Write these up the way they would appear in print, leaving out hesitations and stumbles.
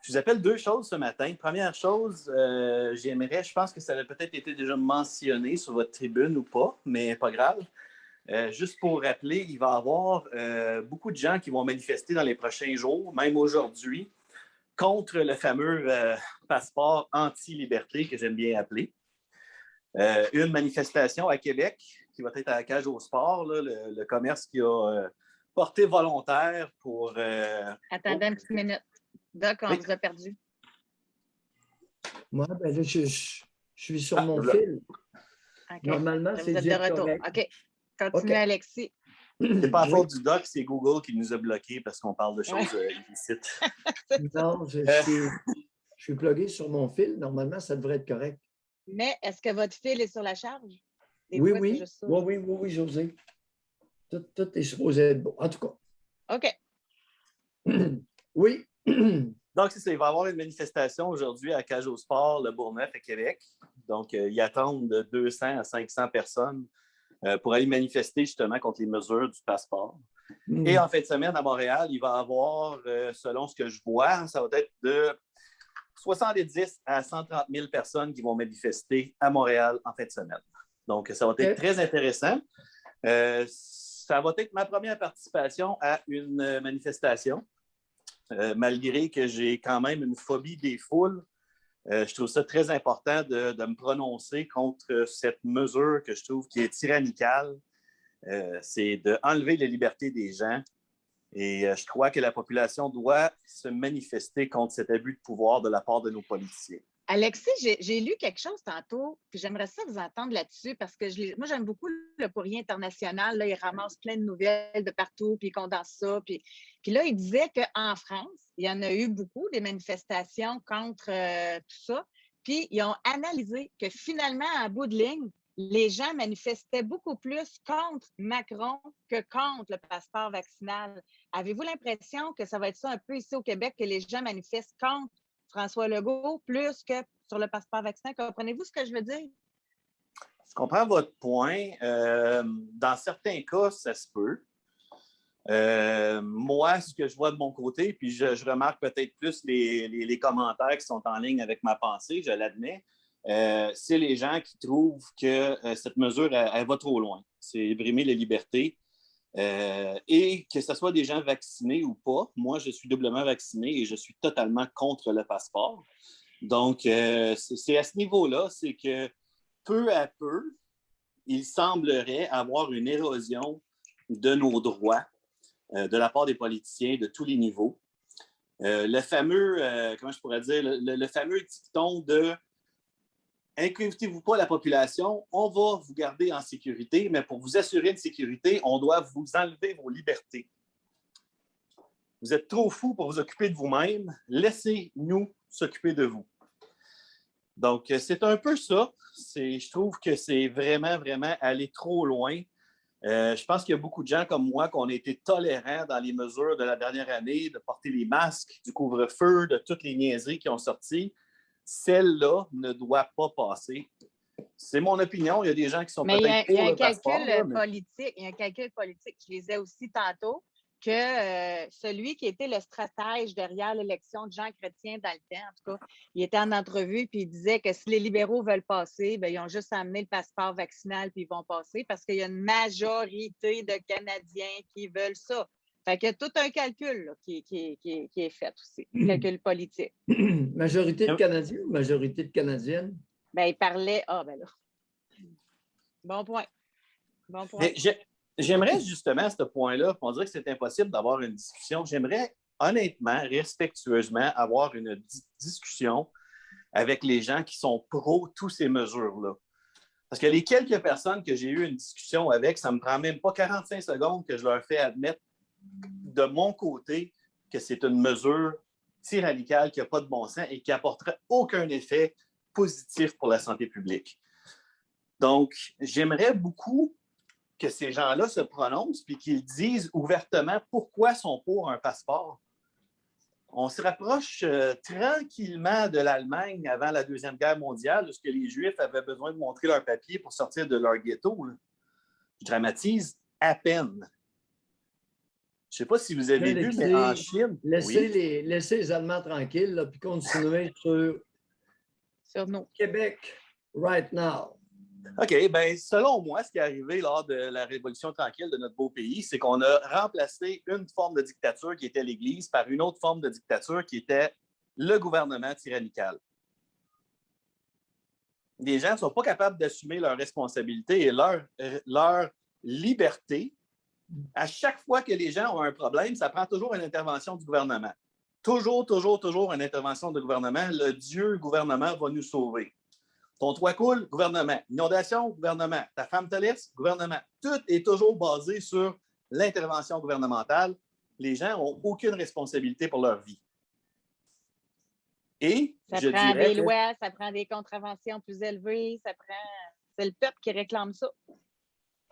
Je vous appelle deux choses ce matin. Première chose, je pense que ça avait peut-être été déjà mentionné sur votre tribune ou pas, mais pas grave. Juste pour rappeler, il va y avoir beaucoup de gens qui vont manifester dans les prochains jours, même aujourd'hui, contre le fameux passeport anti-liberté que j'aime bien appeler. Une manifestation à Québec qui va être à la Cage au Sport, là, le commerce qui a porté volontaire pour... Attendez une petite minute. Doc, on vous a perdu. Moi, ben là, je suis sur mon fil. Okay. Normalement, c'est vous êtes de retour. correct. OK. Continuez, Alexis. C'est pas à faute du doc, c'est Google qui nous a bloqués parce qu'on parle de choses illicites. Non, je suis plugué sur mon fil. Normalement, ça devrait être correct. Mais est-ce que votre fil est sur la charge? Oui, José. Tout est supposé être bon. En tout cas. OK. Oui. Donc, c'est ça. Il va y avoir une manifestation aujourd'hui à Cage au Sport, le Bourgneuf à Québec. Donc, ils attendent de 200 à 500 personnes pour aller manifester justement contre les mesures du passeport. Et en fin de semaine, à Montréal, il va y avoir, selon ce que je vois, ça va être de 70 à 130 000 personnes qui vont manifester à Montréal en fin de semaine. Donc, ça va être très intéressant. Ça va être ma première participation à une manifestation. Malgré que j'ai quand même une phobie des foules, je trouve ça très important de me prononcer contre cette mesure que je trouve qui est tyrannicale. C'est d'enlever les libertés des gens. Et je crois que la population doit se manifester contre cet abus de pouvoir de la part de nos politiciens. Alexis, j'ai lu quelque chose tantôt, puis j'aimerais ça vous entendre là-dessus parce que moi, j'aime beaucoup le Courrier international. Là, il ramasse plein de nouvelles de partout, puis il condense ça. Puis là, il disait qu'en France, il y en a eu beaucoup, des manifestations contre tout ça. Puis ils ont analysé que finalement, en bout de ligne, les gens manifestaient beaucoup plus contre Macron que contre le passeport vaccinal. Avez-vous l'impression que ça va être ça un peu ici au Québec, que les gens manifestent contre François Legault plus que sur le passeport vaccinal? Comprenez-vous ce que je veux dire? Je comprends votre point. Dans certains cas, ça se peut. Moi, ce que je vois de mon côté, puis je remarque peut-être plus les commentaires qui sont en ligne avec ma pensée, je l'admets, c'est les gens qui trouvent que cette mesure, elle va trop loin. C'est brimer les libertés. Et que ce soit des gens vaccinés ou pas, moi, je suis doublement vacciné et je suis totalement contre le passeport. Donc, c'est à ce niveau-là, c'est que peu à peu, il semblerait avoir une érosion de nos droits de la part des politiciens de tous les niveaux. Le fameux, comment je pourrais dire, le fameux dicton de « Inquiétez-vous pas la population, on va vous garder en sécurité, mais pour vous assurer une sécurité, on doit vous enlever vos libertés. Vous êtes trop fous pour vous occuper de vous-même, laissez-nous s'occuper de vous. » Donc, c'est un peu ça. Je trouve que c'est vraiment, vraiment aller trop loin. Je pense qu'il y a beaucoup de gens comme moi qui ont été tolérants dans les mesures de la dernière année, de porter les masques, du couvre-feu, de toutes les niaiseries qui ont sorti. Celle-là ne doit pas passer. C'est mon opinion. Il y a des gens qui sont peut-être pour le passeport. Il y a un calcul politique. Je lisais aussi tantôt que celui qui était le stratège derrière l'élection de Jean Chrétien dans le temps, en tout cas, il était en entrevue puis il disait que si les libéraux veulent passer, bien, ils ont juste à amener le passeport vaccinal puis ils vont passer parce qu'il y a une majorité de Canadiens qui veulent ça. Fait qu'il y a tout un calcul là, qui est fait aussi, calcul politique. Majorité de Canadiens ou majorité de Canadiennes? Bien, il parlait... Ah, ben là. Bon point. Bon point. J'aimerais justement à ce point-là, on dirait que c'est impossible d'avoir une discussion. J'aimerais honnêtement, respectueusement, avoir une discussion avec les gens qui sont pro toutes ces mesures-là. Parce que les quelques personnes que j'ai eu une discussion avec, ça ne me prend même pas 45 secondes que je leur fais admettre de mon côté que c'est une mesure tyrannicale qui n'a pas de bon sens et qui n'apporterait aucun effet positif pour la santé publique. Donc, j'aimerais beaucoup que ces gens-là se prononcent puis qu'ils disent ouvertement pourquoi ils sont pour un passeport. On se rapproche tranquillement de l'Allemagne avant la Deuxième Guerre mondiale, lorsque les Juifs avaient besoin de montrer leur papier pour sortir de leur ghetto. Là. Je dramatise à peine. Je ne sais pas si vous avez vu, mais en Chine... Laissez les Allemands tranquilles, là, puis continuez sur nous. Québec, right now. OK, bien, selon moi, ce qui est arrivé lors de la Révolution tranquille de notre beau pays, c'est qu'on a remplacé une forme de dictature qui était l'Église par une autre forme de dictature qui était le gouvernement tyrannical. Les gens ne sont pas capables d'assumer leurs responsabilités et leur liberté. À chaque fois que les gens ont un problème, ça prend toujours une intervention du gouvernement. Toujours une intervention du gouvernement. Le Dieu gouvernement va nous sauver. Ton toit coule, gouvernement. Inondation, gouvernement. Ta femme te laisse, gouvernement. Tout est toujours basé sur l'intervention gouvernementale. Les gens n'ont aucune responsabilité pour leur vie. Et ça prend des lois, ça prend des contraventions plus élevées, c'est le peuple qui réclame ça.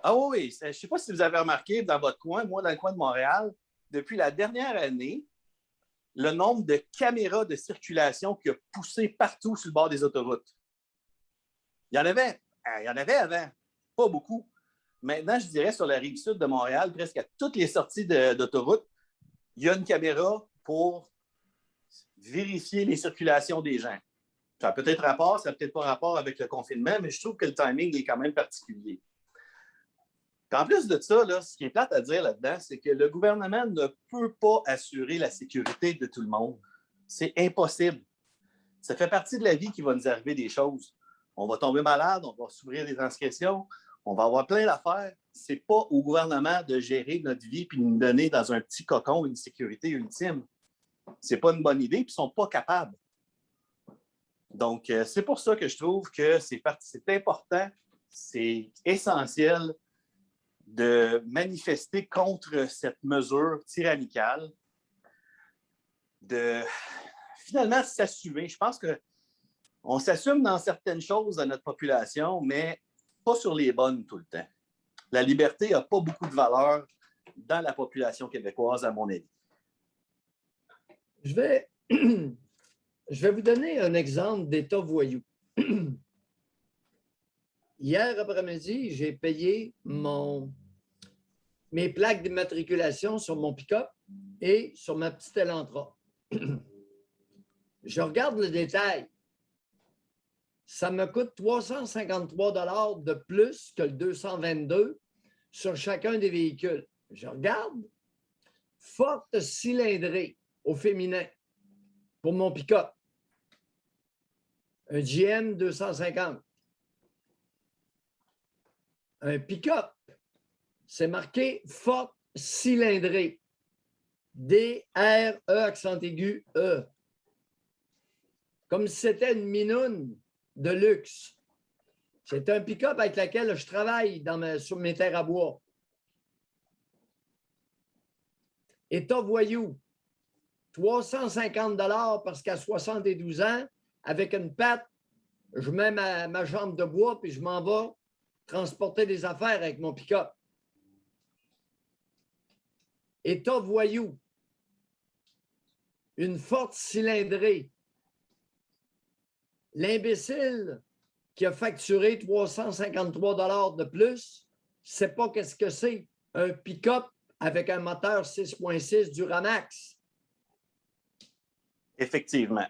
Ah oui, je ne sais pas si vous avez remarqué dans votre coin, moi dans le coin de Montréal, depuis la dernière année, le nombre de caméras de circulation qui a poussé partout sur le bord des autoroutes. Il y en avait avant, pas beaucoup. Maintenant, je dirais sur la rive sud de Montréal, presque à toutes les sorties d'autoroute, il y a une caméra pour vérifier les circulations des gens. Ça a peut-être rapport, ça n'a peut-être pas rapport avec le confinement, mais je trouve que le timing est quand même particulier. Puis en plus de ça, là, ce qui est plate à dire là-dedans, c'est que le gouvernement ne peut pas assurer la sécurité de tout le monde. C'est impossible. Ça fait partie de la vie qu'il va nous arriver des choses. On va tomber malade, on va souffrir des transgressions, on va avoir plein d'affaires. Ce n'est pas au gouvernement de gérer notre vie et de nous donner dans un petit cocon une sécurité ultime. Ce n'est pas une bonne idée, puis ils ne sont pas capables. Donc, c'est pour ça que je trouve que c'est important, c'est essentiel de manifester contre cette mesure tyrannicale, de finalement s'assumer. Je pense qu'on s'assume dans certaines choses de notre population, mais pas sur les bonnes tout le temps. La liberté n'a pas beaucoup de valeur dans la population québécoise, à mon avis. Je vais vous donner un exemple d'État voyou. Hier après-midi, j'ai payé mes plaques d'immatriculation sur mon pick-up et sur ma petite Elantra. Je regarde le détail. Ça me coûte 353 $ de plus que le 222 sur chacun des véhicules. Je regarde. Forte cylindrée au féminin pour mon pick-up. Un GM 250. Un pick-up, c'est marqué forte cylindrée. D-R-E accent aigu E. Comme si c'était une minoune de luxe. C'est un pick-up avec lequel je travaille sur mes terres à bois. État voyou. 350 $ parce qu'à 72 ans, avec une patte, je mets ma jambe de bois puis je m'en vais transporter des affaires avec mon pick-up. État voyou. Une forte cylindrée. L'imbécile qui a facturé 353 $ de plus, ne sait pas qu'est-ce que c'est. Un pick-up avec un moteur 6.6 Duramax. Effectivement.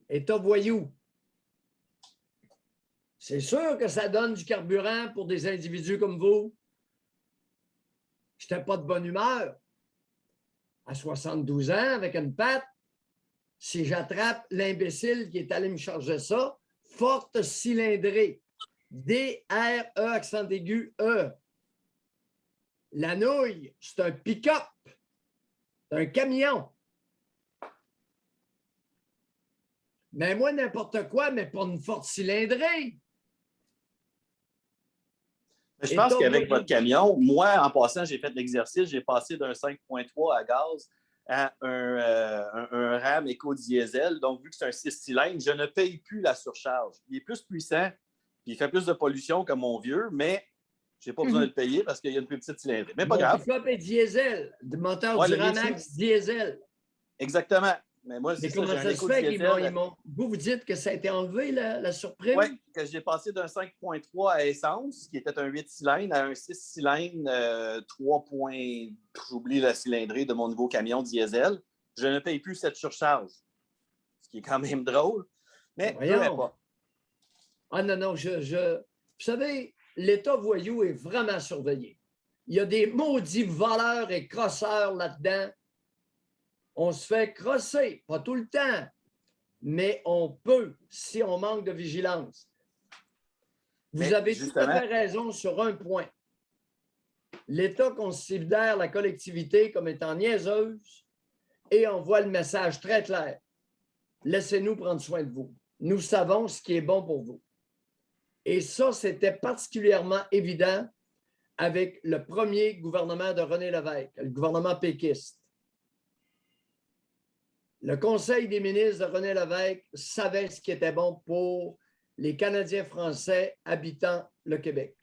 État voyou. C'est sûr que ça donne du carburant pour des individus comme vous. Je n'étais pas de bonne humeur. À 72 ans, avec une patte, si j'attrape l'imbécile qui est allé me charger ça, forte cylindrée. D-R-E accent aigu E. La nouille, c'est un pick-up. C'est un camion. Mais moi, n'importe quoi, mais pas une forte cylindrée. Je pense qu'avec votre camion, moi, en passant, j'ai fait l'exercice, j'ai passé d'un 5.3 à gaz à un RAM éco-diesel. Donc, vu que c'est un 6 cylindres, je ne paye plus la surcharge. Il est plus puissant, puis il fait plus de pollution que mon vieux, mais je n'ai pas besoin de le payer parce qu'il y a une plus petite cylindrée. Mais pas grave. Le pick-up est diesel, le moteur Duramax diesel. Exactement. Mais moi, Mais c'est ça, comment j'ai un ça se écho de fait qu'ils diesel. Vous dites que ça a été enlevé, la surprime? Oui, que j'ai passé d'un 5,3 à essence, qui était un 8 cylindres, à un 6 cylindres, 3 points, j'oublie la cylindrée de mon nouveau camion diesel. Je ne paye plus cette surcharge, ce qui est quand même drôle, mais peu Voyons. importe. Ah non, non, vous savez, l'État voyou est vraiment surveillé. Il y a des maudits voleurs et crosseurs là-dedans. On se fait crosser, pas tout le temps, mais on peut si on manque de vigilance. Vous Mais avez tout à justement, fait raison sur un point. L'État considère la collectivité comme étant niaiseuse et envoie le message très clair. Laissez-nous prendre soin de vous. Nous savons ce qui est bon pour vous. Et ça, c'était particulièrement évident avec le premier gouvernement de René Lévesque, le gouvernement péquiste. Le Conseil des ministres de René Lévesque savait ce qui était bon pour les Canadiens français habitant le Québec.